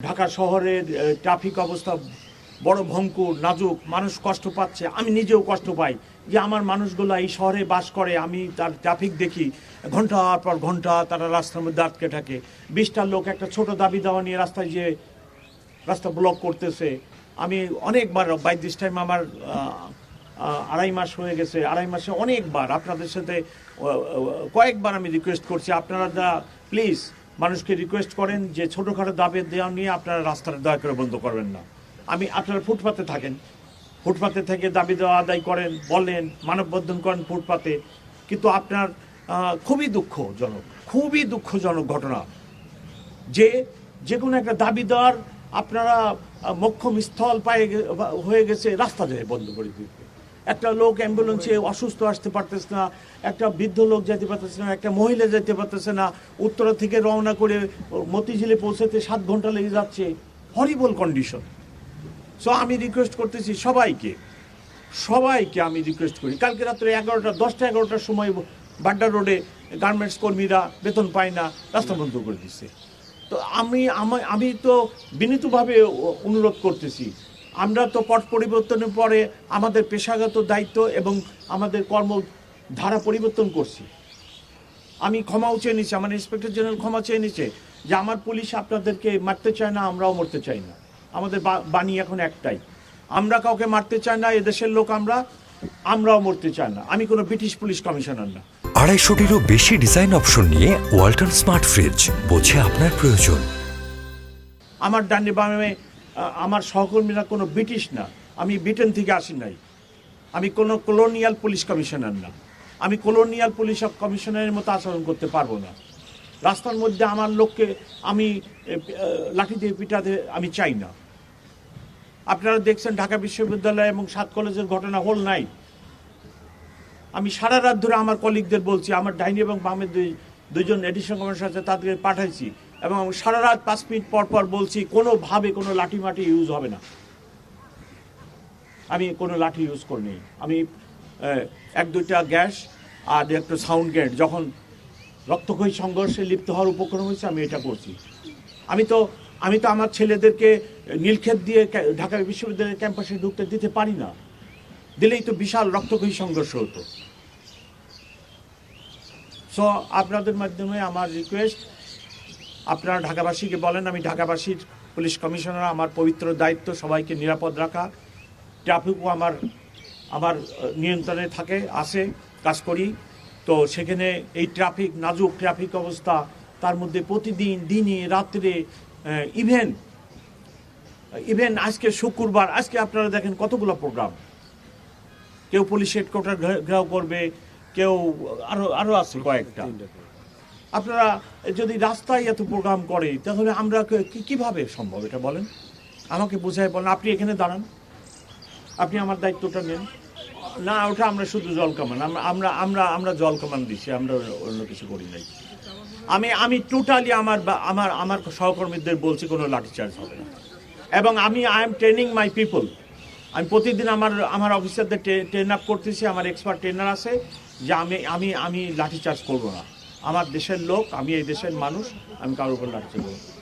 ঢাকা শহরের ট্রাফিক অবস্থা বড় ভঙ্গুর নাজুক, মানুষ কষ্ট পাচ্ছে, আমি নিজেও কষ্ট পাই যে আমার মানুষগুলো এই শহরে বাস করে, আমি তার ট্রাফিক দেখি ঘন্টার পর ঘন্টা তারা রাস্তার মধ্যে আটকে থাকে। 20টা লোক একটা ছোট দাবি দেওয়া নিয়ে রাস্তায় যে রাস্তা ব্লক করতেছে। আমি অনেকবার বাই দিস টাইম আমার 2.5 মাস হয়ে গেছে, 2.5 মাসে অনেকবার আপনাদের সাথে কয়েকবার আমি রিকোয়েস্ট করছি, আপনারা প্লিজ মানুষকে রিকোয়েস্ট করেন যে ছোটোখাটো দাবি দেওয়া নিয়ে আপনারা রাস্তাটা দয়া করে বন্ধ করবেন না। আপনারা ফুটপাতে থাকেন, ফুটপাতে থেকে দাবি দেওয়া আদায় করেন, বলেন, মানববন্ধন করেন ফুটপাতে, কিন্তু আপনার খুবই দুঃখজনক ঘটনা যে কোনো একটা দাবি দেওয়ার আপনারা মোক্ষম স্থল হয়ে গেছে রাস্তা দিয়ে বন্ধ করে দিতে। একটা লোক অ্যাম্বুলেন্সে অসুস্থ আসতে পারতেছে না, একটা বৃদ্ধ লোক যেতে পারতেছে না, একটা মহিলা যেতে পারতেছে না, উত্তরা থেকে রওনা করে মতিঝিলে পৌঁছাতে 7 ঘন্টা লেগে যাচ্ছে। হরিবল কন্ডিশন। সো আমি রিকোয়েস্ট করতেছি সবাইকে আমি রিকোয়েস্ট করি, কালকে রাত্রে 10টা-11টার সময় বাড্ডা রোডে গার্মেন্টস কর্মীরা বেতন পায় না, রাস্তা বন্ধ করে দিচ্ছে। তো আমি তো বিনীতভাবে অনুরোধ করতেছি, আমরা তো পট পরিবর্তনের পরে আমাদের পেশাগত দায়িত্ব এবং আমাদের কর্মধারা পরিবর্তন করছি। আমি ক্ষমাও চেয়ে নিচ্ছি, আমার ইন্সপেক্টর জেনারেল ক্ষমা চেয়ে নিচ্ছে যে আমার পুলিশ আপনাদেরকে মারতে চায় না, আমরাও মরতে চাই না। আমাদের বাণী এখন একটাই, আমরা কাউকে মারতে চাই না, এদেশের লোক আমরাও মরতে চাই না। আমি কোনো ব্রিটিশ পুলিশ কমিশনার না। 250-টিরও বেশি ডিজাইন অপশন নিয়ে ওয়ালটন স্মার্ট ফ্রিজ, বোঝে আপনার প্রয়োজন। আমার ডানে বামে আমার সহকর্মীরা কোনো ব্রিটিশ না, আমি ব্রিটেন থেকে আসি নাই, আমি কোনো কলোনিয়াল পুলিশ কমিশনার না, আমি কলোনিয়াল পুলিশ কমিশনারের মতো আচরণ করতে পারবো না। রাস্তার মধ্যে আমার লোককে আমি লাঠি দিয়ে পিটাতে আমি চাই না। আপনারা দেখছেন ঢাকা বিশ্ববিদ্যালয় এবং 7 কলেজের ঘটনা হোল নাই। আমি সারা রাত ধরে আমার কলিগদের বলছি, আমার ডাইনি এবং বামের দুইজন এডিশন কমিশনার আছে, তাদেরকে পাঠাইছি এবং সারা রাত 5 মিনিট পর পর বলছি কোনোভাবে কোনো লাঠি মাটি ইউজ হবে না। আমি কোনো লাঠি ইউজ করিনি, আমি 1-2টা গ্যাস আর একটা সাউন্ড গ্রেনেড, যখন রক্তক্ষয়ী সংঘর্ষে লিপ্ত হওয়ার উপক্রম হয়েছে আমি এটা করছি। আমি তো আমার ছেলেদেরকে নীলক্ষেত দিয়ে ঢাকা বিশ্ববিদ্যালয়ের ক্যাম্পাসে ঢুকতে দিতে পারি না, দিলেই তো বিশাল রক্তক্ষয়ী সংঘর্ষ হতো। সো আপনাদের মাধ্যমে আমার রিকোয়েস্ট, আপনারা ঢাকাবাসীকে বলেন, আমি ঢাকাবাসীর পুলিশ কমিশনার, আমার পবিত্র দায়িত্ব সবাইকে নিরাপদ রাখা। ট্রাফিকও আমার নিয়ন্ত্রণে আসে, কাজ করি। তো সেখানে এই নাজুক ট্রাফিক অবস্থা, তার মধ্যে প্রতিদিন দিনে রাত্রে ইভেন আজকে শুক্রবার, আজকে আপনারা দেখেন কতগুলো প্রোগ্রাম, কেউ পুলিশ হেডকোয়ার্টার ঘেরাও করবে, কেউ আরো আছে কয়েকটা। আপনারা যদি রাস্তায় এত প্রোগ্রাম করে তাহলে আমরা কিভাবে সম্ভব এটা বলেন, আমাকে বোঝায় বলেন। আপনি এখানে দাঁড়ান, আপনি আমার দায়িত্বটা নেন না। ওটা আমরা শুধু জল কামান, আমরা জল কামান দিচ্ছি, আমরা অন্য কিছু করি নাই। আমি টোটালি আমার সহকর্মীদের বলছি কোনো লাঠিচার্জ হবে না। এবং I am training my people, আমি প্রতিদিন আমার অফিসারদের ট্রেন আপ করতেছি, আমার এক্সপার্ট ট্রেনার আছে, যে আমি লাঠিচার্জ করবো না। আমার দেশের লোক, আমি এই দেশের মানুষ, আমি কারোর উপর লাঠিচার্জ করবো।